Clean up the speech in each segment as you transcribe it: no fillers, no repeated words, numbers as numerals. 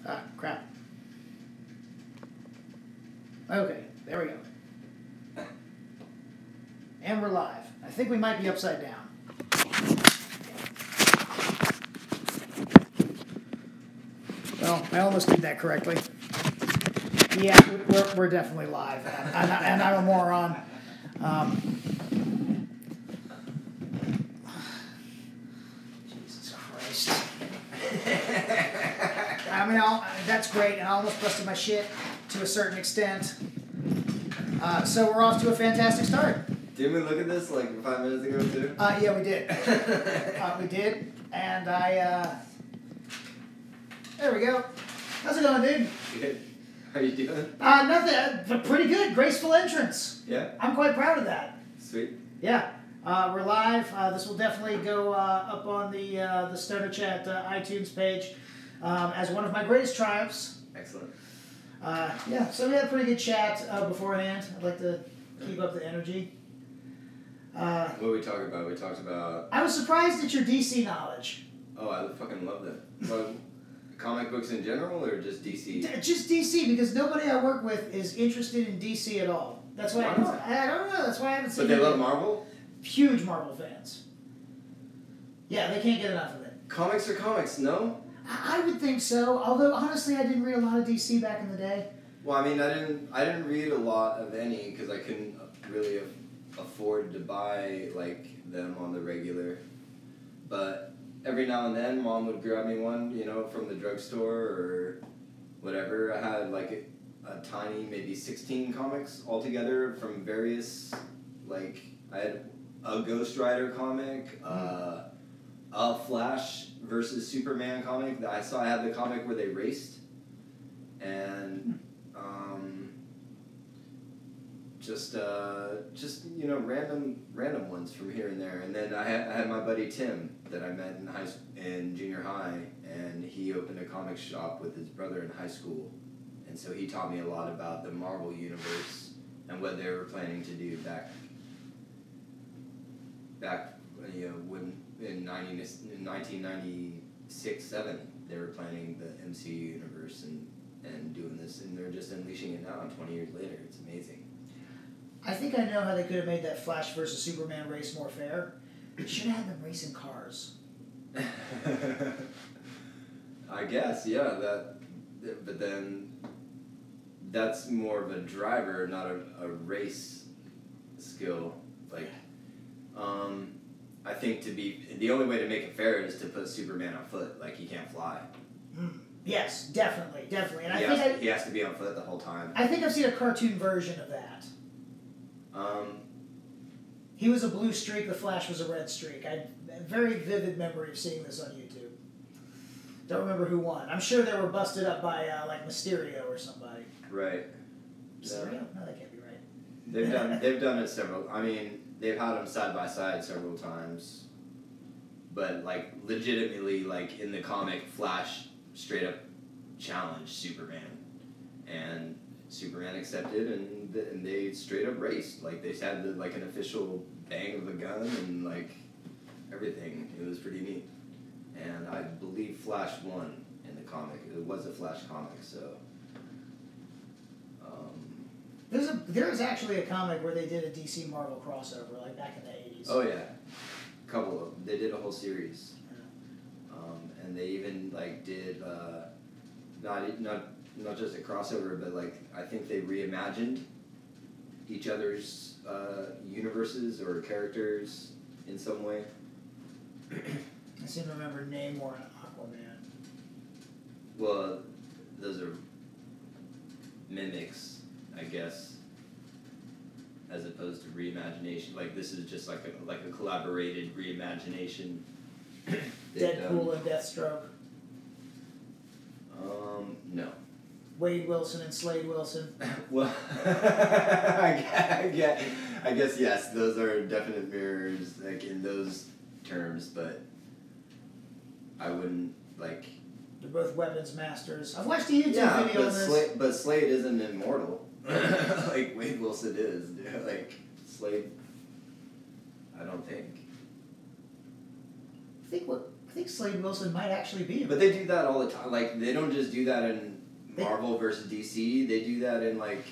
Ah, crap. Okay, there we go. And we're live. I think we might be upside down. Well, I almost did that correctly. Yeah, we're definitely live, and I'm a moron. Jesus Christ. I mean, that's great, and I almost busted my shit to a certain extent. So we're off to a fantastic start. Didn't we look at this like 5 minutes ago too? Yeah, we did. We did, and there we go. How's it going, dude? Good. How you doing? Nothing. Pretty good. Graceful entrance. Yeah. I'm quite proud of that. Sweet. Yeah. We're live. This will definitely go up on the Stoner Chat iTunes page as one of my greatest triumphs. Excellent. Yeah. So we had a pretty good chat beforehand. I'd like to keep up the energy. What did we talk about? We talked about... I was surprised at your DC knowledge. Oh, I fucking love that. Well, comic books in general, or just DC? Just DC, because nobody I work with is interested in DC at all. That's why I don't know. That's why I haven't seen. But they love Marvel? Huge Marvel fans. Yeah, they can't get enough of it. Comics are comics, no? I would think so. Although honestly, I didn't read a lot of DC back in the day. Well, I mean, I didn't read a lot of any because I couldn't really afford to buy like them on the regular. But every now and then, Mom would grab me one, you know, from the drugstore or whatever. I had like a tiny, maybe 16 comics altogether from various, like, I had a Ghost Rider comic, a Flash versus Superman comic. I had the comic where they raced, and just you know, random ones from here and there. And then I had my buddy Tim that I met in junior high, and he opened a comic shop with his brother in high school, and so he taught me a lot about the Marvel universe and what they were planning to do back you know, when in 1996-7 they were planning the MCU universe and doing this, and they're just unleashing it now 20 years later. It's amazing. I think I know how they could have made that Flash versus Superman race more fair. They should have had them racing cars. I guess, yeah. But then that's more of a driver, not a race skill. Like, I think the only way to make it fair is to put Superman on foot. Like, he can't fly. Yes, definitely. And he has to be on foot the whole time. I think I've seen a cartoon version of that. He was a blue streak, the Flash was a red streak. I had a very vivid memory of seeing this on YouTube. Don't remember who won. I'm sure they were busted up by like Mysterio or somebody. Right. Mysterio? No, that can't be right. They've done it several. I mean, they've had them side by side several times, but like legitimately, like in the comic, Flash straight up challenged Superman, and Superman accepted, and they straight up raced. Like, they had like an official bang of a gun and like everything. It was pretty neat, and I believe Flash won in the comic. It was a Flash comic, so. There's actually a comic where they did a DC Marvel crossover, like back in the 80s. Oh yeah, a couple of them. They did a whole series, and they even like did not just a crossover, but like I think they reimagined each other's universes or characters in some way. I seem to remember Namor and Aquaman. Well, those are mimics, I guess, as opposed to reimagination. Like, this is just like a collaborated reimagination. Deadpool and Deathstroke. No. Wade Wilson and Slade Wilson. Well, I guess yes, those are definite mirrors, like in those terms, but I wouldn't like. They're both weapons masters. I've watched a YouTube video on this. But Slade isn't immortal. Like Wade Wilson is. Like Slade, I don't think. I think think Slade Wilson might actually be. But they do that all the time. Like, they don't just do that in Marvel versus DC. They do that in, like...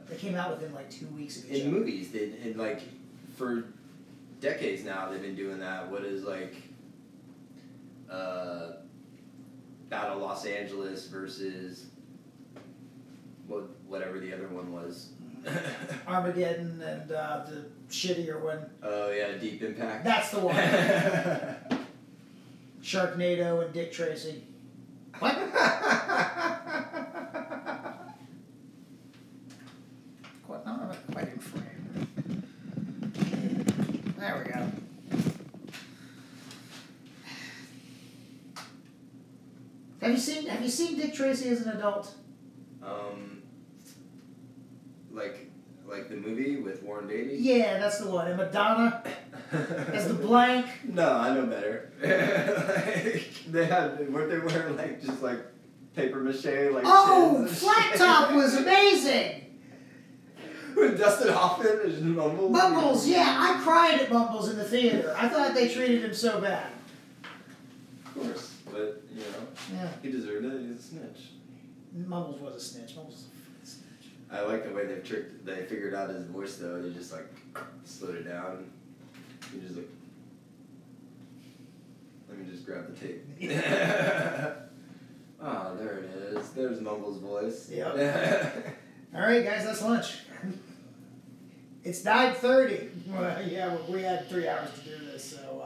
they came out within, like, 2 weeks of each other. In movies. Like, for decades now, they've been doing that. What is, like... Battle Los Angeles versus... whatever the other one was. Armageddon and the shittier one. Oh, yeah, Deep Impact. That's the one. Sharknado and Dick Tracy. What? Quite in frame. There we go. Have you seen Dick Tracy as an adult? Like the movie with Warren Beatty? Yeah, that's the one. And Madonna as the blank. No, I know better. Weren't they wearing like just like paper mache like? Oh, Flat Top was amazing. With Dustin Hoffman as Mumbles. Mumbles, yeah, I cried at Mumbles in the theater. I thought they treated him so bad. Of course, but you know, yeah, he deserved it. He's a snitch. Mumbles was a snitch. Mumbles was a fucking snitch. I like the way they figured out his voice though. They just like slowed it down. He just like, let me just grab the tape. Oh, there it is. There's Mumbles' voice. Yep. All right, guys, that's lunch. It's 9:30. Well, yeah, we had 3 hours to do this, so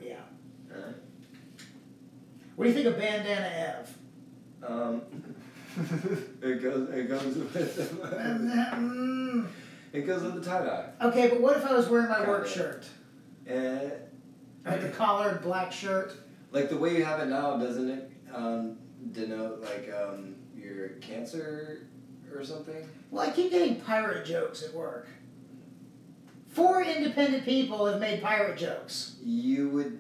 yeah. What do you think of Bandana Ev? It goes with it goes with the tie-dye. Okay, but what if I was wearing my work shirt? Like the collared black shirt? Like the way you have it now, doesn't it denote like your cancer or something? Well, I keep getting pirate jokes at work. 4 independent people have made pirate jokes. You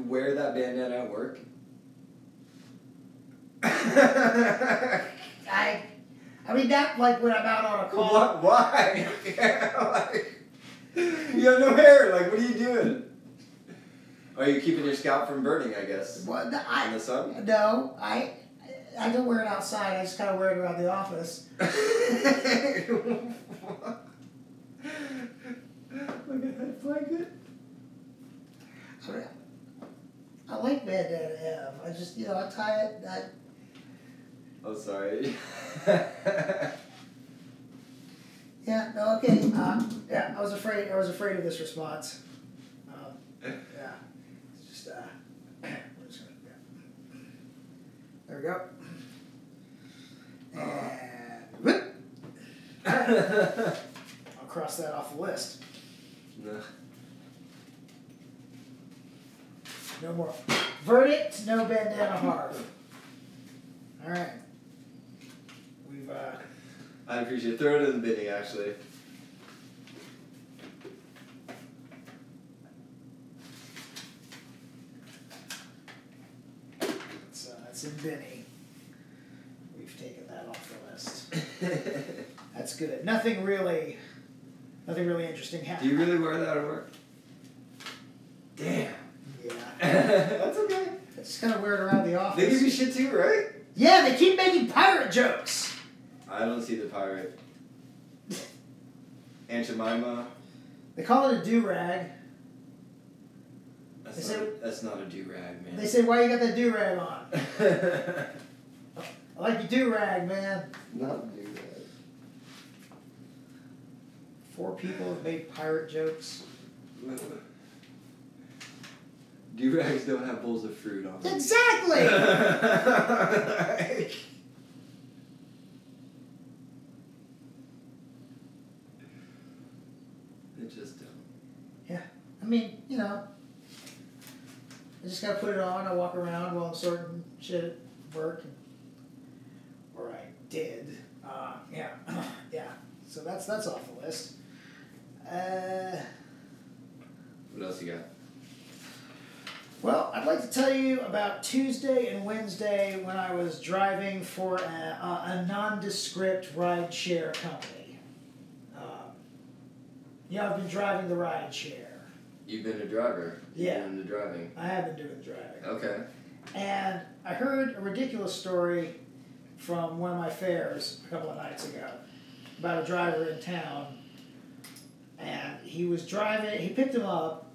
wear that bandana at work? I mean, that, like, when I'm out on a call. What? Why? Like, you have no hair. Like, what are you doing? Are you keeping your scalp from burning, I guess? What? In the sun? No, I don't wear it outside. I just kind of wear it around the office. Look at that blanket. I like Bandana Ev. I just, I tie it. Oh, sorry. Yeah. No. Okay. Yeah. I was afraid of this response. Yeah. It's just we're just gonna, yeah. There we go. And I'll cross that off the list. No. No more. Verdict: no Bandana Harv. All right. We've. I appreciate it. Throw it in the bidding, actually. It's in Benny. We've taken that off the list. That's good. Nothing really interesting happened. Do you really wear that at work? Damn. Yeah. That's okay. It's just kind of weird around the office. They give you shit too, right? Yeah, they keep making pirate jokes. I don't see the pirate. Aunt Jemima. They call it a do-rag. That's not a do-rag, man. They say, why you got that do-rag on? I like your do-rag, man. Not a do-rag. 4 people have made pirate jokes. Do-rags don't have bowls of fruit on them. Exactly! They just don't. Yeah. I mean, I just gotta put it on. I walk around while I'm sorting shit at work. Or I did. Yeah. Yeah. So that's off the list. What else you got? Well, I'd like to tell you about Tuesday and Wednesday when I was driving for a nondescript ride-share company. I've been driving the ride-share. You've been a driver. Yeah. You've been into driving. I have been doing the driving. Okay. And I heard a ridiculous story from one of my fairs a couple of nights ago about a driver in town. And he was driving, he picked him up,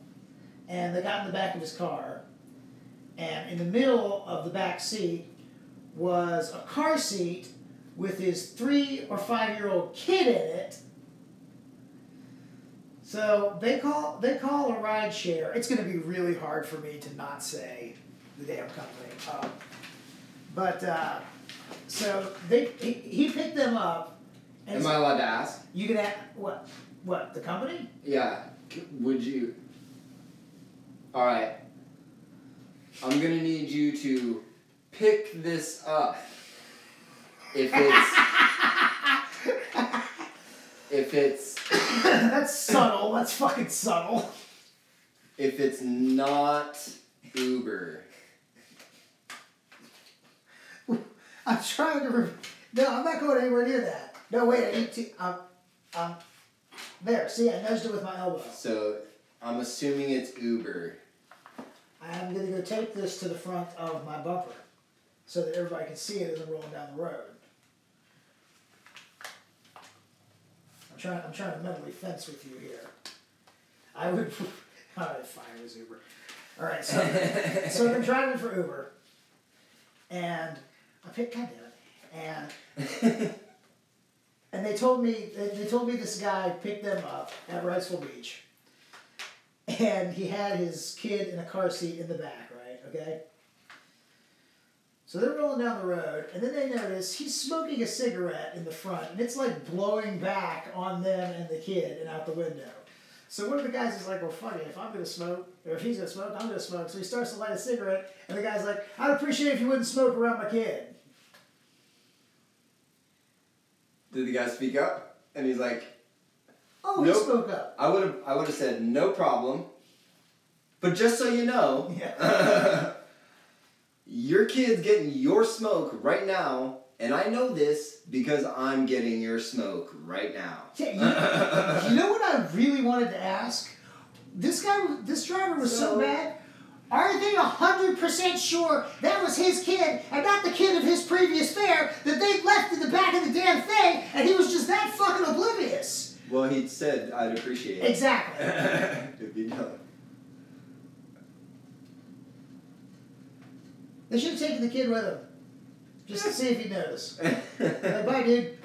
and they got in the back of his car. And in the middle of the back seat was a car seat with his 3 or 5-year-old kid in it. So they call a ride share. It's going to be really hard for me to not say the damn company. So he picked them up. And Am I allowed to ask? You can ask what? What, the company? Yeah. Would you? All right. I'm gonna need you to pick this up. If it's That's subtle. That's fucking subtle. If it's not Uber. I'm trying to. No, I'm not going anywhere near that. No, wait. I need to. There. See, I nudged it with my elbow. So I'm assuming it's Uber. I'm gonna go tape this to the front of my bumper, so that everybody can see it as I'm rolling down the road. I'm trying to mentally fence with you here. I would. Alright, fine, it was Uber. Alright, so I've been driving for Uber, and I picked. God damn it, and they told me this guy picked them up at Wrightsville Beach, and he had his kid in a car seat in the back, right? Okay. So they're rolling down the road, and then they notice he's smoking a cigarette in the front, and it's like blowing back on them and the kid and out the window. So one of the guys is like, well, fuck it, if I'm going to smoke, or if he's going to smoke, I'm going to smoke. So he starts to light a cigarette, and the guy's like, I'd appreciate it if you wouldn't smoke around my kid. Did the guy speak up? And he's like, Oh, nope. He spoke up. I would have said, no problem. But just so you know, Yeah. your kid's getting your smoke right now, and I know this because I'm getting your smoke right now. Yeah, you know what I really wanted to ask? This driver was so bad. Are they 100% sure that was his kid and not the kid of his previous fare that they left in the back of the damn thing, and he was just that fucking oblivious? Well, he said I'd appreciate it. Exactly. If you don't. They should have taken the kid with them, just to see if he'd notice. Like, bye, dude.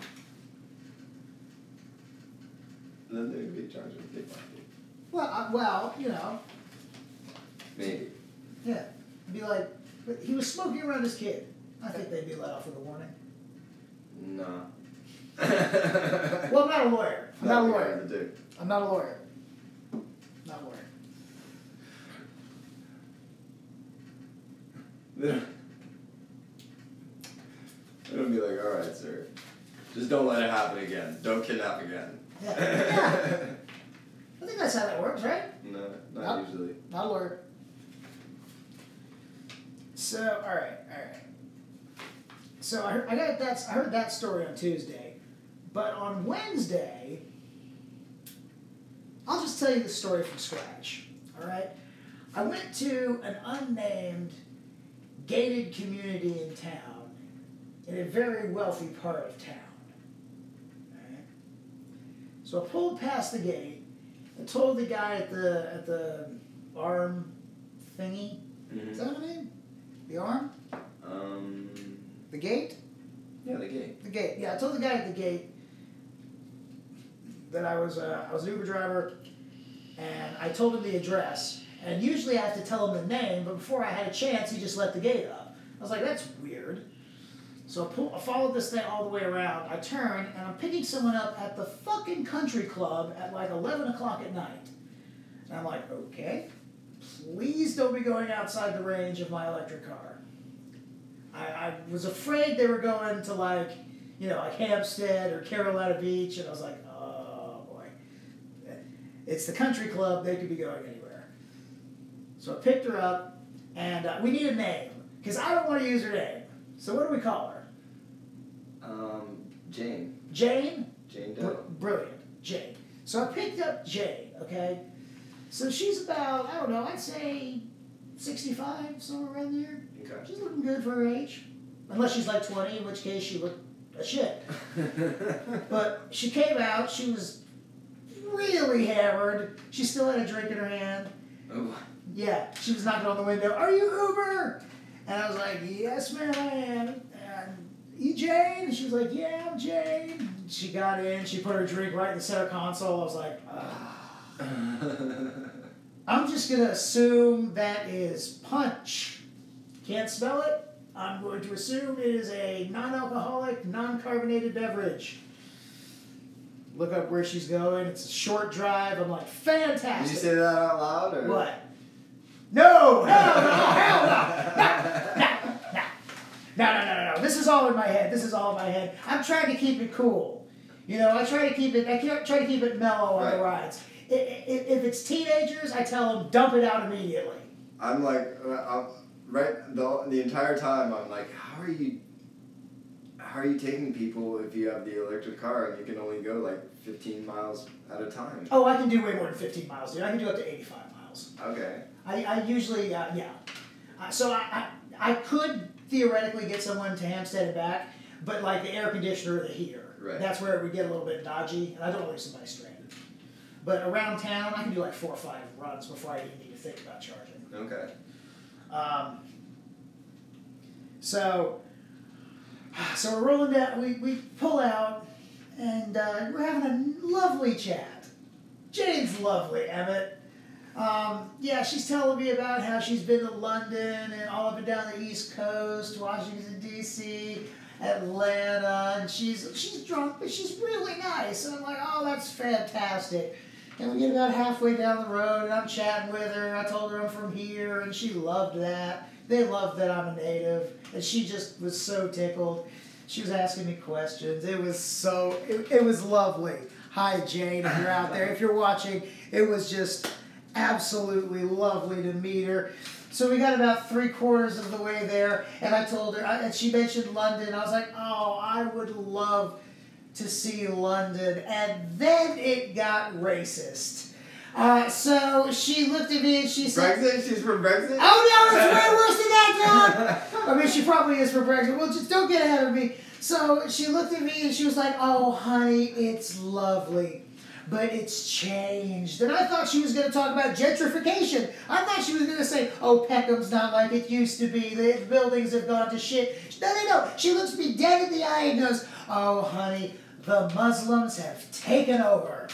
Then they'd be charging a kid. Well, you know. Maybe. Yeah. Be like, but he was smoking around his kid. I think they'd be let off with a warning. No. Well, I'm not a lawyer. I'm not a lawyer. I'm not a lawyer. Not a lawyer. It'll be like, all right, sir. Just don't let it happen again. Don't kidnap again. Yeah. I think that's how that works, right? No, not usually. Not a lawyer. So, all right. So I heard that story on Tuesday, but on Wednesday, I'll just tell you the story from scratch. All right. I went to an unnamed gated community in town, in a very wealthy part of town. All right. So I pulled past the gate and told the guy at the arm thingy. Mm-hmm. Is that what I mean? The arm? The gate? Yeah, the gate. The gate. Yeah, I told the guy at the gate that I was an Uber driver, and I told him the address. And usually I have to tell him the name, but before I had a chance, he just let the gate up. I was like, that's weird. So I followed this thing all the way around. I turn, and I'm picking someone up at the fucking country club at like 11 o'clock at night. And I'm like, okay, please don't be going outside the range of my electric car. I was afraid they were going to like Hampstead or Carolina Beach, and I was like, oh boy. It's the country club, they could be going anywhere. So I picked her up, and we need a name, because I don't want to use her name. So what do we call her? Jane. Jane? Jane Doe. Brilliant. Jane. So I picked up Jane, okay? So she's about, I don't know, I'd say 65, somewhere around there. Okay. She's looking good for her age. Unless she's like 20, in which case she looked a shit. But she came out, she was really hammered. She still had a drink in her hand. Oh. Yeah, she was knocking on the window, "Are you Uber?" And I was like, "Yes, ma'am, I am." And, "You Jane?" And she was like, "Yeah, I'm Jane." She got in, she put her drink right in the center console. I was like, I'm just going to assume that is punch. Can't smell it. I'm going to assume it is a non-alcoholic, non-carbonated beverage. Look up where she's going. It's a short drive. I'm like, fantastic. Did you say that out loud? Or? What? No! Hell no! Hell no! No. This is all in my head. This is all in my head. I'm trying to keep it cool. You know, I try to keep it mellow on the rides. If it's teenagers, I tell them, dump it out immediately. I'm like, the entire time I'm like, how are you taking people if you have the electric car and you can only go like 15 miles at a time? Oh, I can do way more than 15 miles, dude. I can do up to 85 miles. Okay. I usually, so I could theoretically get someone to Hampstead and back, but like the air conditioner or the heater, that's where it would get a little bit dodgy, and I don't want to leave somebody stranded. But around town, I can do like 4 or 5 runs before I even need to think about charging. Okay. So we're rolling down, we pull out, and we're having a lovely chat. Jane's lovely, Emmett. Yeah, she's telling me about how she's been to London and all up and down the East Coast, Washington, D.C., Atlanta, and she's drunk, but she's really nice. And I'm like, oh, that's fantastic. And we get about halfway down the road, and I'm chatting with her. I told her I'm from here, and she loved that. They loved that I'm a native, and she just was so tickled. She was asking me questions. It was lovely. Hi, Jane, if you're out there. If you're watching, it was just absolutely lovely to meet her. So we got about 3/4 of the way there, and I told her, and she mentioned London. I was like, oh, I would love to see London. And then it got racist. So she looked at me and she said... Brexit? She's from Brexit? Oh, no, it's way worse than that, John! I mean, she probably is from Brexit. Well, just don't get ahead of me. So she looked at me and she was like, oh, honey, it's lovely. But it's changed. And I thought she was going to talk about gentrification. I thought she was going to say, oh, Peckham's not like it used to be. The buildings have gone to shit. No. She looks me dead in the eye and goes, oh, honey, the Muslims have taken over.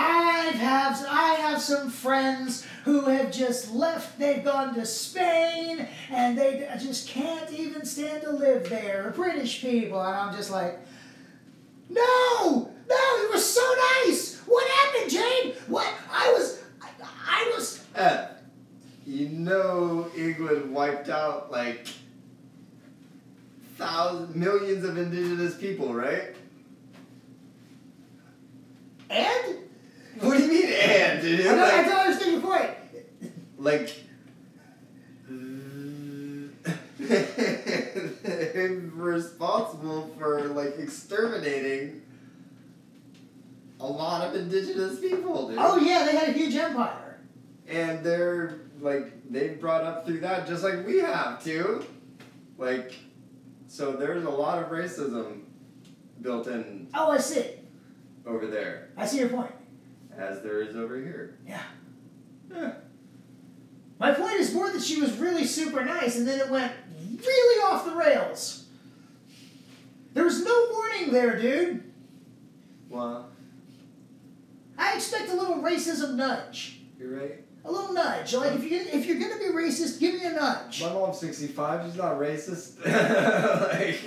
I have some friends who have just left. They've gone to Spain, and they just can't even stand to live there. British people. And I'm just like, no, you were so nice. What happened, Jane? What? I was... You know England wiped out like millions of indigenous people, right? And? What do you mean, and? Dude? I don't understand your point. Like, they're responsible for, like, exterminating a lot of indigenous people, dude. Oh, yeah, they had a huge empire. And they're, like, they brought up through that just like we have, too. Like, so there's a lot of racism built in. Oh, I see. Over there. I see your point. As there is over here. Yeah. Yeah. My point is more that she was really super nice, and then it went really off the rails. There was no warning there, dude. Well, I expect a little racism nudge. You're right. A little nudge. Like, if you're going to be racist, give me a nudge. My mom's 65. She's not racist.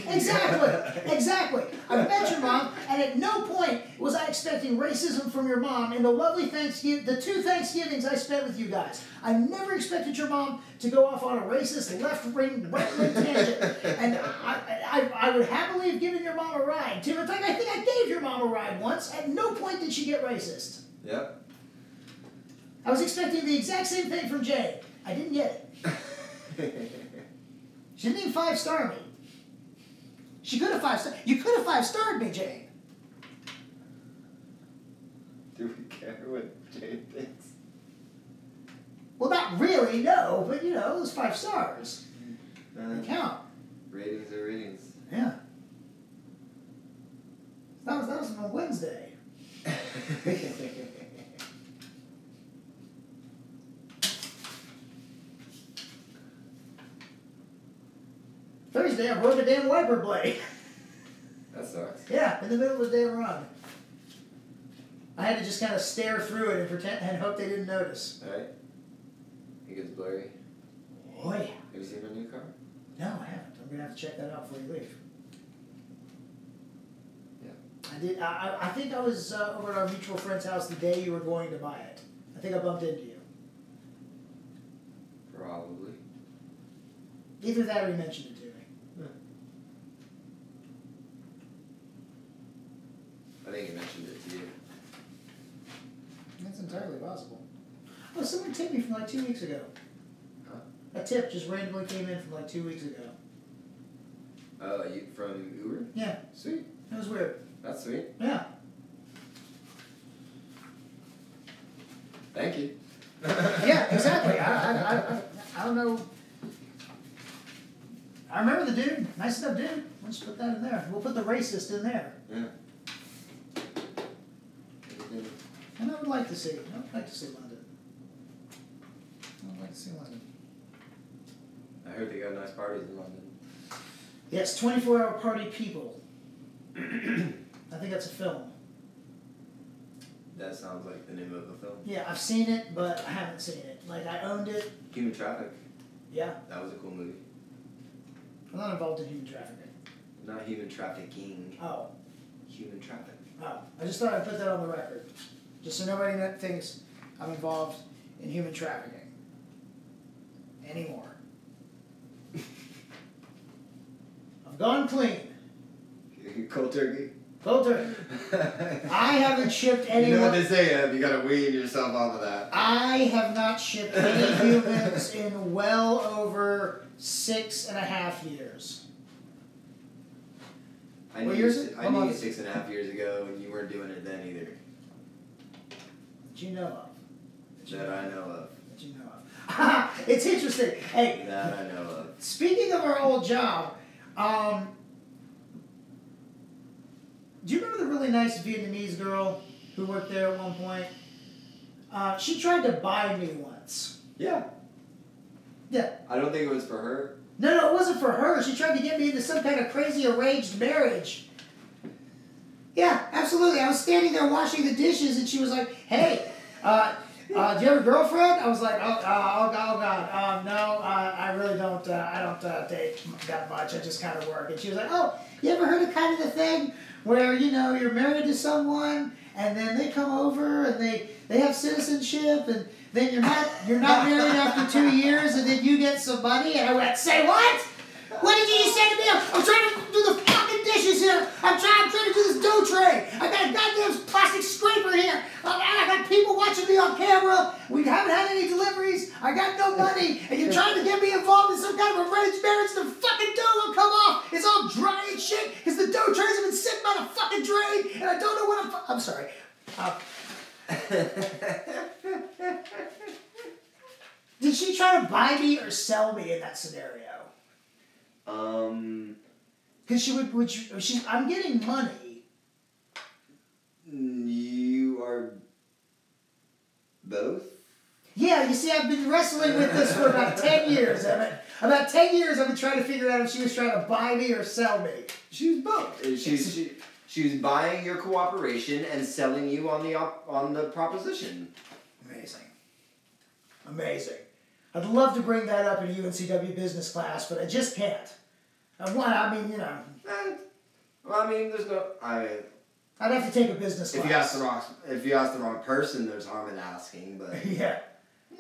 Exactly. I've met your mom, and at no point was I expecting racism from your mom in the lovely the 2 Thanksgivings I spent with you guys. I never expected your mom to go off on a racist right-wing tangent. And I would happily have given your mom a ride, too. In fact, I think I gave your mom a ride once. At no point did she get racist. Yep. I was expecting the exact same thing from Jay. I didn't get it. She didn't even 5-star me. She could have 5-starred. You could have 5-starred me, Jane. Do we care what Jane thinks? Well, not really, no, but you know, those 5 stars. They count. Ratings are ratings. Yeah. That was on Wednesday. Thursday, I broke a damn wiper blade. That sucks. Yeah, in the middle of a damn run. I had to just kind of stare through it and pretend and hope they didn't notice. Alright. It gets blurry. Oh yeah. Have you seen my new car? No, I haven't. I'm gonna have to check that out before you leave. Yeah. I did. I think I was over at our mutual friend's house the day you were going to buy it. I think I bumped into you. Probably. Either that or you mentioned it to me. I think he mentioned it to you. That's entirely possible. Oh, someone tipped me from like 2 weeks ago. Huh? A tip just randomly came in from like 2 weeks ago. You from Uber? Yeah. Sweet. That was weird. That's sweet. Yeah. Thank you. Yeah, exactly. I don't know. I remember the dude. Nice enough dude. Let's put that in there. We'll put the racist in there. Yeah. And I would like to see. I would like to see London. I would like to see London. I heard they got nice parties in London. Yes, 24-hour party people. I think that's a film. That sounds like the name of a film. Yeah, I've seen it, but I haven't seen it. Like, I owned it. Human Traffic. Yeah. That was a cool movie. I'm not involved in human trafficking. Not human trafficking. Oh. Human traffic. Oh. I just thought I'd put that on the record. Just so nobody thinks I'm involved in human trafficking. Anymore. I've gone clean. Cold turkey. Cold turkey. I haven't shipped anyone. You know what they say, Ev? You gotta wean yourself off of that. I have not shipped any humans in well over 6.5 years. I What knew, year is it? I knew you 6.5 years ago, and you weren't doing it then either. That you know of. That I know of. That you know of. It's interesting. Hey. That I know of. Speaking of our old job, do you remember the really nice Vietnamese girl who worked there at one point? She tried to buy me once. Yeah. Yeah. I don't think it was for her. No, it wasn't for her. She tried to get me into some kind of crazy arranged marriage. Yeah, absolutely. I was standing there washing the dishes, and she was like, "Hey, do you have a girlfriend?" I was like, "Oh God, no, I really don't. I don't date that much. I just kind of work." And she was like, "Oh, you ever heard of kind of the thing where you're married to someone, and then they come over and they have citizenship, and then you're not married after 2 years, and then you get some money?" And I went, "Say what? What did you say to me? I'm trying to do the fucking dishes here. I'm trying to do this dough tray. I got a goddamn plastic scraper here. I got people watching me on camera. We haven't had any deliveries. I got no money. And you're trying to get me involved in some kind of arranged marriage. The fucking dough will come off. It's all dry and shit because the dough trays have been sitting by the fucking drain. And I don't know what I'm sorry. Did she try to buy me or sell me in that scenario? Because I'm getting money. You are both? Yeah, you see, I've been wrestling with this for about 10 years. About 10 years I've been trying to figure out if she was trying to buy me or sell me. She was both. She was buying your cooperation and selling you on the proposition. Amazing. I'd love to bring that up in UNCW business class, but I just can't. Well, I mean, there's no. I'd have to take a business class. If you ask the wrong person, there's harm in asking. But yeah,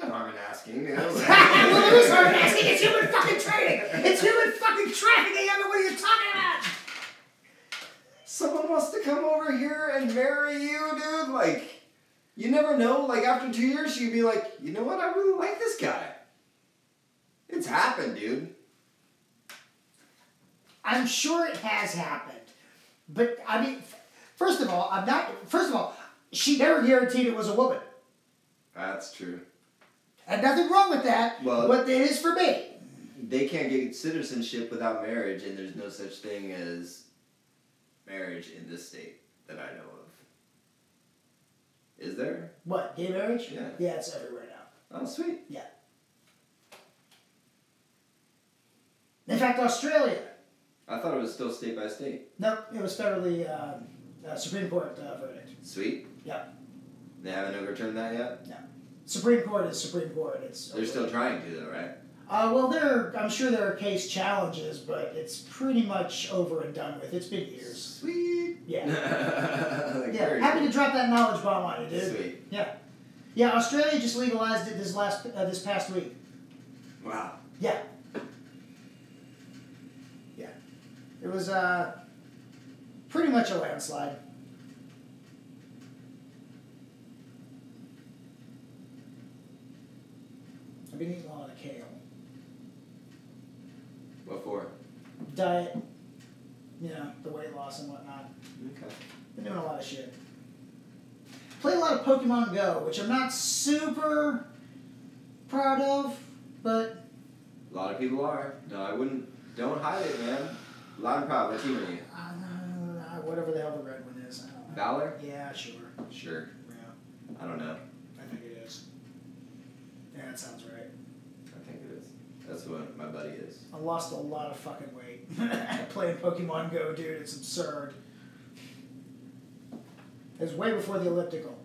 no harm in asking. Well, there is harm in asking. It's human fucking trading. It's human fucking trafficking. I mean, what are you talking about? Someone wants to come over here and marry you, dude. Like, you never know. Like after 2 years, you'd be like, you know what? I really like this guy. It's happened, dude. I'm sure it has happened. But, I mean, first of all, she never guaranteed it was a woman. That's true. And nothing wrong with that, Well, but it is for me. They can't get citizenship without marriage, and there's no such thing as marriage in this state that I know of. Is there? What, gay marriage? Yeah. Yeah, it's everywhere now. Oh, sweet. Yeah. In fact, Australia. I thought it was still state by state. Nope, it was federally Supreme Court verdict. Sweet. Yep. They haven't overturned that yet? No. Supreme Court is Supreme Court. They're still trying to, though, right? Well, I'm sure there are case challenges, but it's pretty much over and done with. It's been years. Sweet. Yeah. Like, yeah. Happy to drop that knowledge bomb on you, dude. Sweet. Yeah. Yeah. Australia just legalized it this past week. Wow. Yeah. Yeah. It was pretty much a landslide. I've been eating a lot of kale. What for? Diet, the weight loss and whatnot. Okay. Been doing a lot of shit. Played a lot of Pokemon Go, which I'm not super proud of, but... A lot of people are. No, I wouldn't. Don't hide it, man. Loud and proud. What team are you? Whatever the hell the red one is. I don't know. Valor? Yeah, sure. Sure. Yeah, I don't know. I think it is. Yeah, that sounds right. I think it is. That's what my buddy is. I lost a lot of fucking weight playing Pokemon Go, dude. It's absurd. It was way before the elliptical.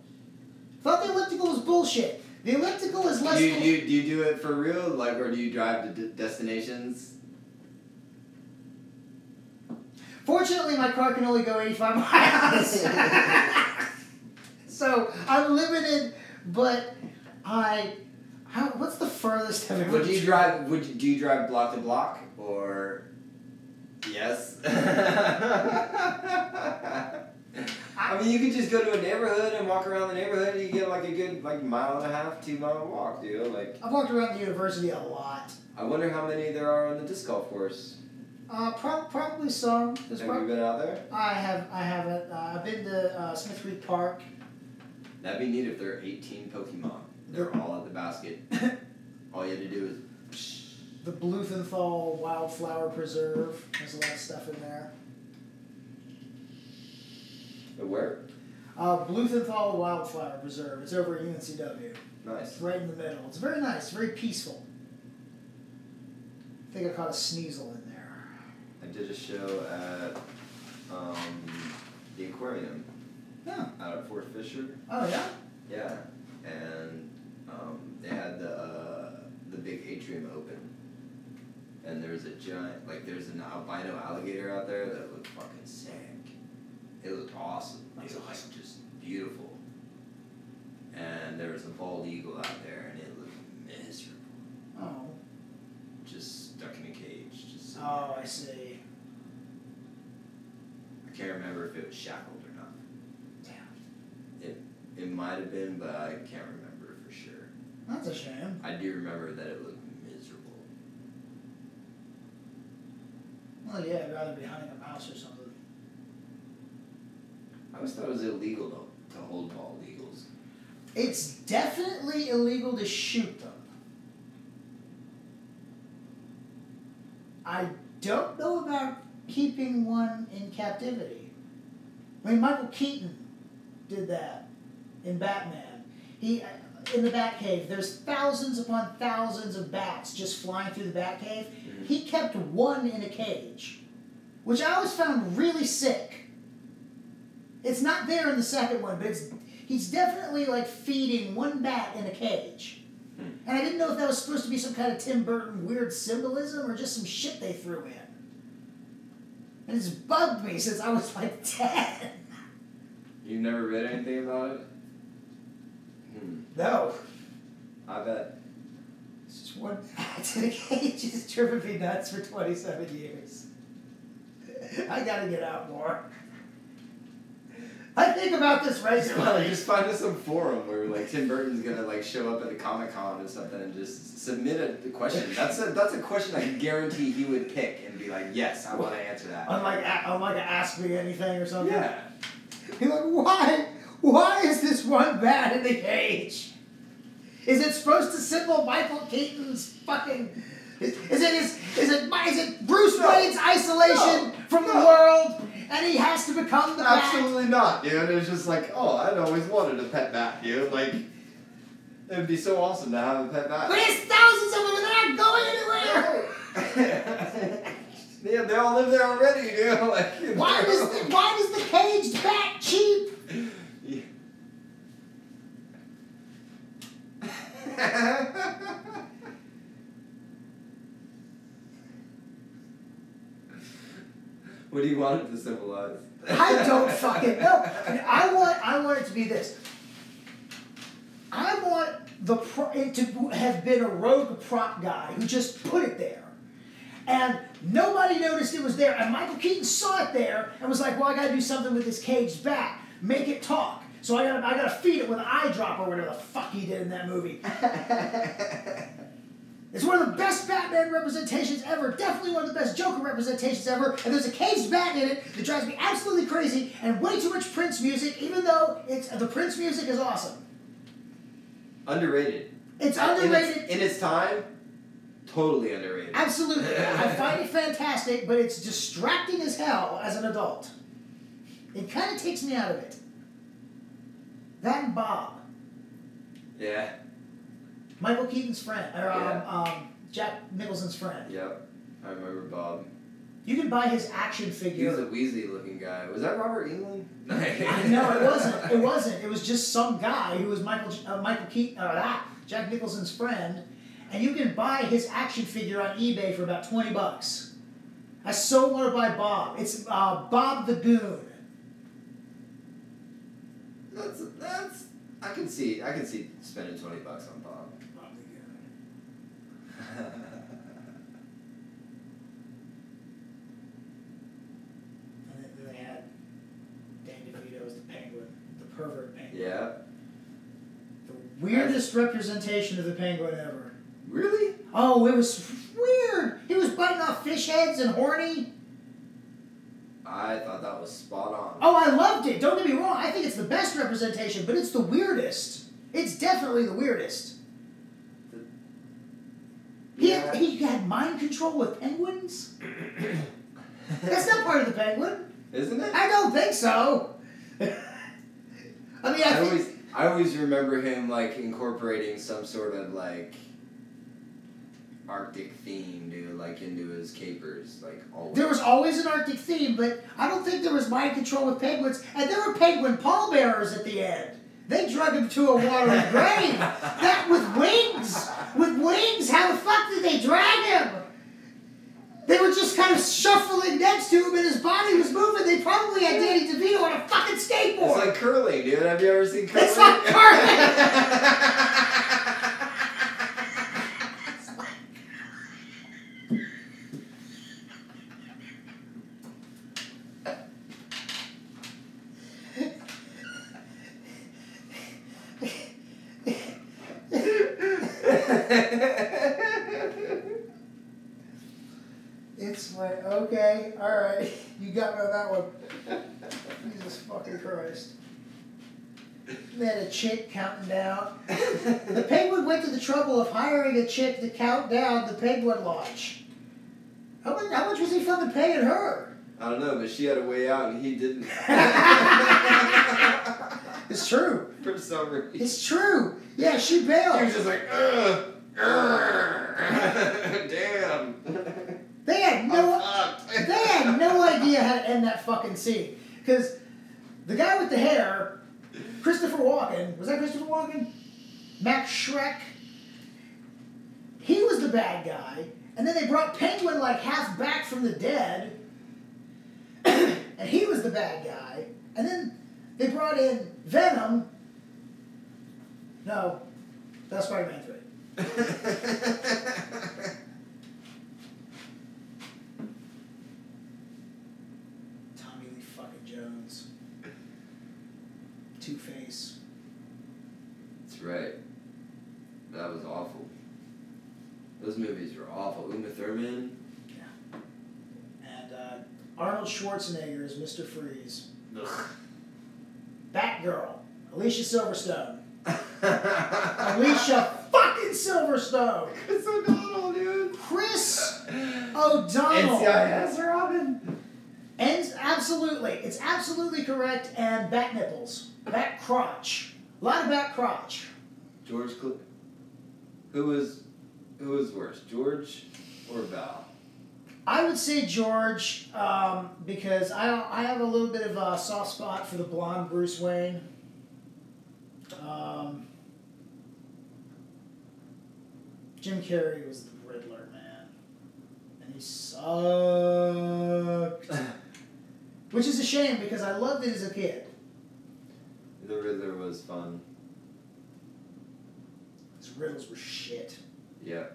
Thought the elliptical was bullshit. The elliptical is less... Do you do it for real? Like, or do you drive to destinations? Fortunately, my car can only go 85 miles. So, I'm limited, but what's the furthest I've ever... Do you drive block to block, or... Yes? I mean, you could just go to a neighborhood and walk around the neighborhood and you get like a good 1.5 mile, 2 mile walk, dude. Like, I've walked around the university a lot. I wonder how many there are on the disc golf course. Probably some. Have you been out there? I haven't. I've been to Smith Creek Park. That'd be neat if there are 18 Pokemon. They're all at the basket. All you had to do is... The Bluthenthal Wildflower Preserve. There's a lot of stuff in there. Where? Bluthenthal Wildflower Preserve. It's over at UNCW. Nice. It's right in the middle. It's very nice. Very peaceful. I think I caught a sneasel in there. I did a show at the aquarium. Yeah. Out at Fort Fisher. Oh, yeah? Yeah. And they had the big atrium open. And there was a giant, there's an albino alligator out there that looked fucking sick. It looked awesome. That's it was awesome. just beautiful. And there was a bald eagle out there, and it looked miserable. Oh. Just stuck in a cage. Just Oh, I see. I can't remember if it was shackled or not. Damn. It might have been, but I can't remember for sure. That's a shame. I do remember that it looked miserable. Well, yeah, I'd rather be hunting a mouse or something. I always thought it was illegal to hold bald eagles. It's definitely illegal to shoot them. I don't know about keeping one in captivity. I mean, Michael Keaton did that in Batman. In the Batcave, there's thousands upon thousands of bats just flying through the Batcave. Mm-hmm. He kept one in a cage, which I always found really sick. It's not there in the second one, but he's definitely feeding one bat in a cage. And I didn't know if that was supposed to be some kind of Tim Burton weird symbolism or just some shit they threw in. And it's bugged me since I was 10. You've never read anything about it? No. I bet. It's just one bat in a cage. It's driven me nuts for 27 years. I gotta get out more. I think about this regularly. Just find us some forum where Tim Burton's gonna show up at a Comic-Con or something and just submit a question. That's a question I can guarantee he would pick and be like, yes, I want to answer that. Unlike Ask Me Anything or something. Yeah. Be like, why is this one bat in the cage? Is it supposed to symbol Michael Keaton's fucking? Is it Bruce Wayne's isolation from the world, and he has to become the Bat? Absolutely not, dude. It's just like, oh, I'd always wanted a pet bat, dude. Like, it would be so awesome to have a pet bat. But there's thousands of them, and they're not going anywhere. Yeah, they all live there already, dude. Like, Why does the caged bat cheap? Yeah. What do you want it to symbolize? I don't fucking know. I want it to be this. I want it to have been a rogue prop guy who just put it there. And nobody noticed it was there. And Michael Keaton saw it there and was like, well, I got to do something with this caged bat. Make it talk. So I gotta feed it with an eyedropper or whatever the fuck he did in that movie. It's one of the best Batman representations ever. Definitely one of the best Joker representations ever. And there's a caged bat in it that drives me absolutely crazy. And way too much Prince music, even though the Prince music is awesome. Underrated. It's underrated. In its time, totally underrated. Absolutely. I find it fantastic, but it's distracting as hell as an adult. It kind of takes me out of it. That and Bob. Yeah. Michael Keaton's friend, or Jack Nicholson's friend. Yep. I remember Bob. You can buy his action figure. He was a Weasley-looking guy. Was that Robert Englund? No, it wasn't. It wasn't. It was just some guy who was Michael Keaton, Jack Nicholson's friend, and you can buy his action figure on eBay for about $20. I so want to buy Bob. It's Bob the Goon. That's. I can see spending $20 on Bob. Bob the Goon. And then they had Danny DeVito as the Penguin, the pervert Penguin. Yeah. The weirdest representation of the Penguin ever. Really? Oh, it was weird. He was biting off fish heads and horny. I thought that was spot on. Oh, I loved it. Don't get me wrong. I think it's the best representation, but it's the weirdest. It's definitely the weirdest. Yeah. He had mind control with penguins? That's not part of the Penguin. Isn't it? I don't think so. I mean, I always remember him like incorporating some sort of like Arctic theme, dude, like into his capers, like always. There was always an Arctic theme, but I don't think there was mind control with penguins. And there were penguin pallbearers at the end. They drug him to a watery grave. That with wings. With wings, how the fuck did they drag him? They were just kind of shuffling next to him and his body was moving. They probably had Danny DeVito on a fucking skateboard. It's like curling, dude. Have you ever seen curling? It's not curling! It's like, okay, alright, you got me on that one. Jesus fucking Christ. They had a chick counting down. The Penguin went to the trouble of hiring a chick to count down the Penguin launch. How much was he fucking paying her? I don't know, but she had a way out and he didn't. It's true. For some reason. It's true. Yeah, she bailed. He was just like, damn. They had no idea how to end that fucking scene. Because the guy with the hair, Christopher Walken, was that Christopher Walken? Max Schreck. He was the bad guy. And then they brought Penguin like half back from the dead. And he was the bad guy. And then they brought in Venom. No, that's Spider-Man 3. Tommy Lee fucking Jones. Two-Face. That's right. That was awful. Those movies were awful. Uma Thurman. Yeah. And Arnold Schwarzenegger is Mr. Freeze. Ugh. Batgirl. Alicia Silverstone. Alicia Silverstone. Chris O'Donnell, dude. Chris O'Donnell. NCIS Robin. And absolutely, it's absolutely correct. And back nipples, back crotch, a lot of back crotch. George Clooney. Who was worse, George or Val? I would say George, because I have a little bit of a soft spot for the blonde Bruce Wayne. Jim Carrey was the Riddler, man, and he sucked. Which is a shame because I loved it as a kid. The Riddler was fun. His riddles were shit. Yeah.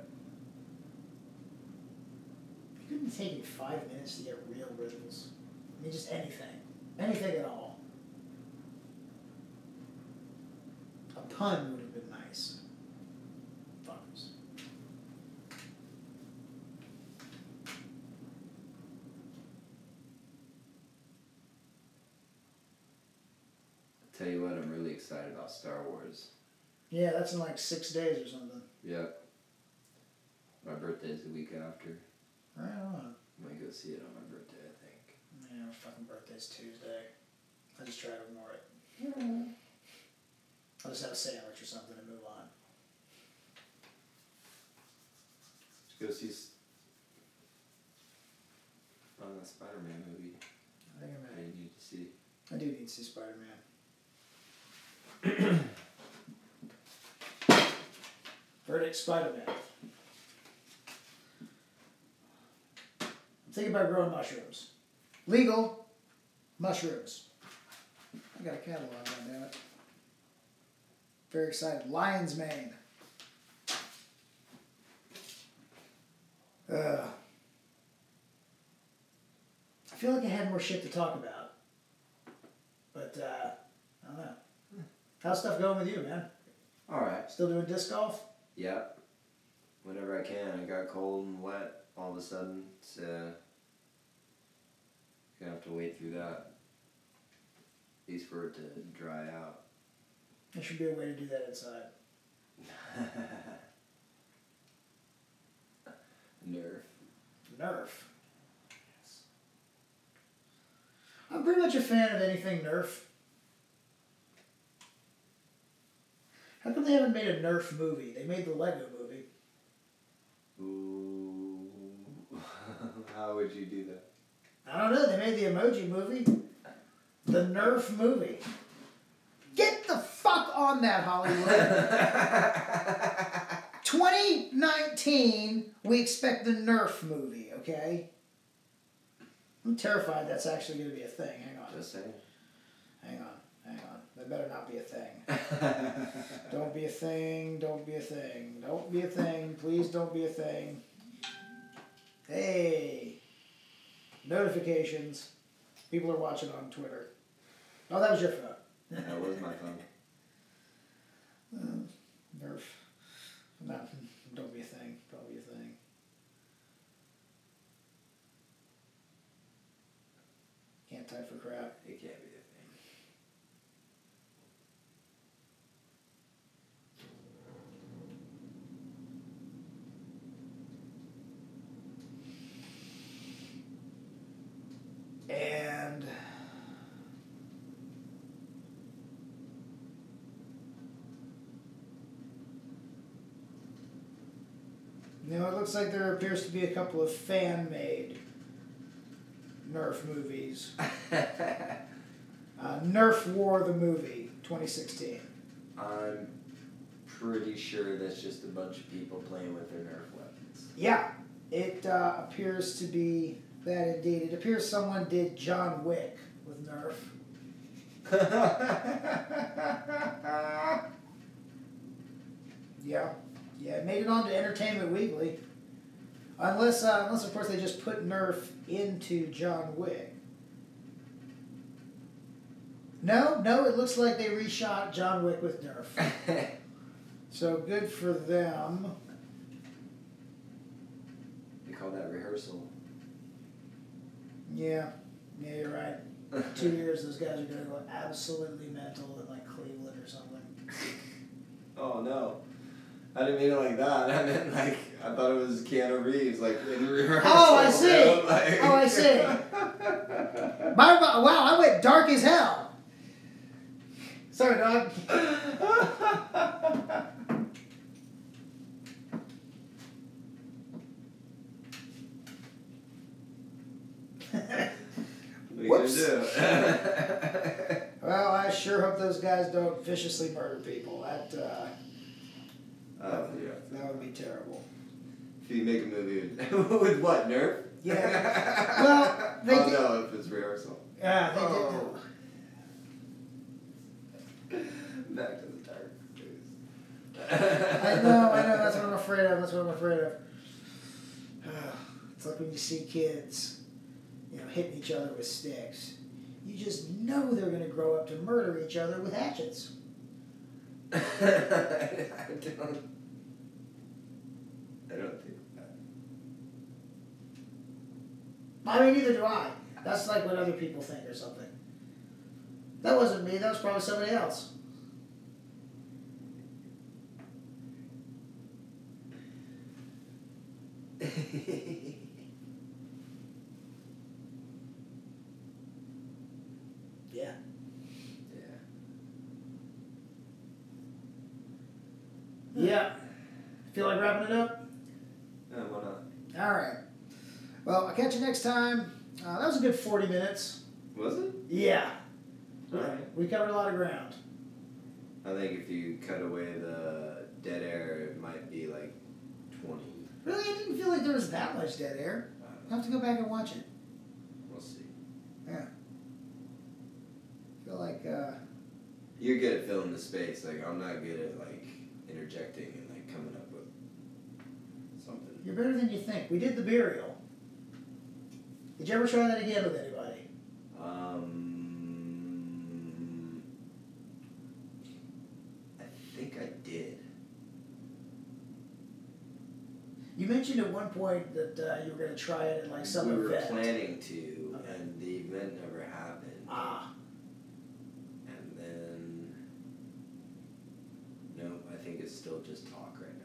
It couldn't take you 5 minutes to get real riddles. I mean, just anything. Anything at all. A pun would have been nice. Fuckers. Tell you what, I'm really excited about Star Wars. Yeah, that's in like 6 days or something. Yep. My birthday's the week after. Right on. I'm gonna go see it on my birthday, I think. Yeah, my fucking birthday's Tuesday. I just try to ignore it. I'll just have a sandwich or something and move on. Let's go see the Spider-Man movie. I think I'm I ready. need to see. I do need to see Spider-Man. Verdict Spider-Man. I'm thinking about growing mushrooms. Legal mushrooms. I got a catalog on, damn it. Very excited. Lion's mane. I feel like I had more shit to talk about. But, I don't know. How's stuff going with you, man? Alright. Still doing disc golf? Yep. Whenever I can. I got cold and wet all of a sudden, so gonna have to wait through that. At least for it to dry out. There should be a way to do that inside. Nerf. Nerf. Yes. I'm pretty much a fan of anything Nerf. How come they haven't made a Nerf movie? They made the Lego movie. Ooh. How would you do that? I don't know. They made the Emoji movie. The Nerf movie. Get the fuck on that, Hollywood. 2019, we expect the Nerf movie, okay? I'm terrified that's actually going to be a thing. Hang on. Just saying. Hang on. That better not be a thing. Don't be a thing. Don't be a thing. Don't be a thing. Please don't be a thing. Hey. Notifications. People are watching on Twitter. Oh, that was your phone. That was my phone. Nerf. No, don't be a thing. Don't be a thing. Can't type for crap. It can't be a thing. And you know, it looks like there appears to be a couple of fan-made Nerf movies. Nerf War the movie, 2016. I'm pretty sure that's just a bunch of people playing with their Nerf weapons. Yeah, it appears to be that indeed. It appears someone did John Wick with Nerf. Yeah, it made it onto Entertainment Weekly. Unless of course they just put Nerf into John Wick. No, it looks like they reshot John Wick with Nerf. So good for them. They call that rehearsal. Yeah, you're right. 2 years, those guys are going to go absolutely mental in like Cleveland or something. Oh no. I didn't mean it like that. I meant like, I thought it was Keanu Reeves, like in rehearsal. Oh, I see. You know, like. Oh, I see. Wow, I went dark as hell. Sorry, dog. Whoops. Well, I sure hope those guys don't viciously murder people. That would be terrible. If you make a movie with what, Nerf? Yeah. Well, they did. No, if it's rehearsal. Yeah, they did. Back to the dark days. I know. That's what I'm afraid of. It's like when you see kids, hitting each other with sticks. You just know they're going to grow up to murder each other with hatchets. I don't think that. I mean, neither do I. That's like what other people think or something. That wasn't me. That was probably somebody else. Yeah. Yeah. Feel like wrapping it up? Yeah, why not? All right. Well, I'll catch you next time. That was a good 40 minutes. Was it? Yeah. All right. We covered a lot of ground. I think if you cut away the dead air, it might be like 20. Really? I didn't feel like there was that much dead air. I'll have to go back and watch it. We'll see. Yeah. I feel like... You're good at filling the space. Like, I'm not good at, like, interjecting and, like, coming up with something. You're better than you think. We did the burial. Did you ever try that again with anybody? I think I did. You mentioned at one point that you were going to try it in like some event. We were planning to, and the event never happened. Ah. And then, no, I think it's still just talk right now.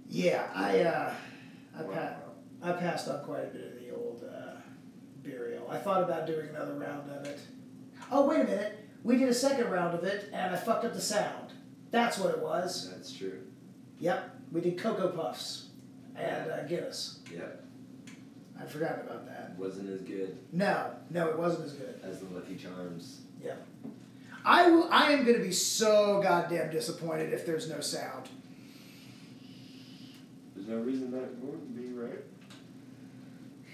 Yeah, I passed on quite a bit of the old burial. I thought about doing another round of it. Oh, wait a minute. We did a second round of it, and I fucked up the sound. That's what it was. That's true. Yep. We did Cocoa Puffs and Guinness. Yep. I'd forgotten about that. Wasn't as good. No, it wasn't as good. As the Lucky Charms. Yep. I am going to be so goddamn disappointed if there's no sound. There's no reason that it wouldn't be, right?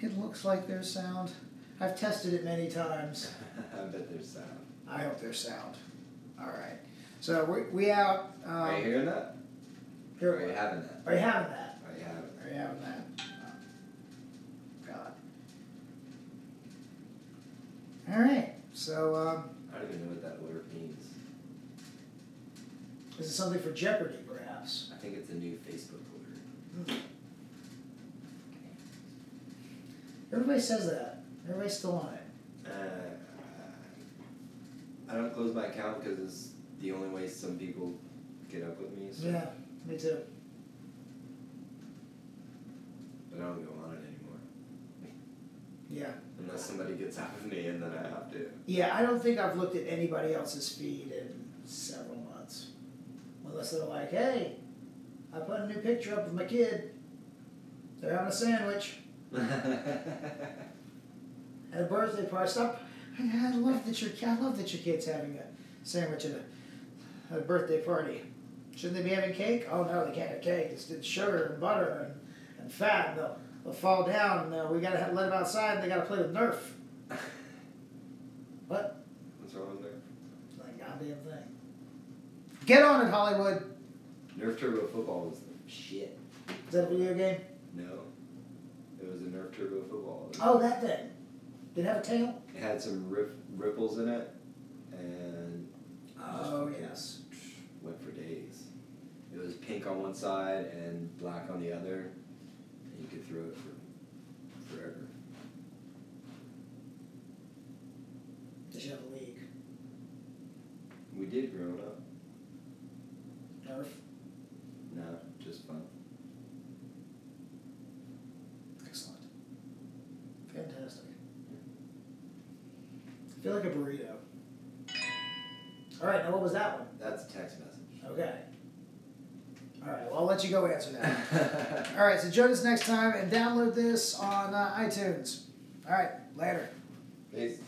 It looks like there's sound. I've tested it many times. I bet there's sound. I hope there's sound. All right. So we out. Are you hearing that? Or are you having that? Are you having that? Are you having that? Are you having that? Oh. God. All right. So. I don't even know what that word means. Is it something for Jeopardy, perhaps? I think it's a new Facebook word. Everybody says that. Everybody's still on it. I don't close my account because it's the only way some people get up with me. So. Yeah, me too. But I don't go on it anymore. Yeah. Unless somebody gets out of me and then I have to. Yeah, I don't think I've looked at anybody else's feed in several months. Unless they're like, hey, I put a new picture up of my kid. They're having a sandwich. At a birthday party. Stop. I love that your kid's having a sandwich at a birthday party. Shouldn't they be having cake? Oh no, they can't have cake. It's sugar and butter and fat. They'll fall down. And we gotta let them outside. And they gotta play with Nerf. What? What's wrong with Nerf? It's like a goddamn thing. Get on it, Hollywood. Nerf Turbo Football was the shit. Is that a video game? No. It was a Nerf Turbo Football. Oh, that thing. Did it have a tail? It had some ripples in it, and Oh, yes. went for days. It was pink on one side and black on the other, and you could throw it for forever. They should have a league. We did growing up. I feel like a burrito. All right, now what was that one? That's a text message. Okay. All right, well, I'll let you go answer that. All right, so join us next time and download this on iTunes. All right, later. Peace.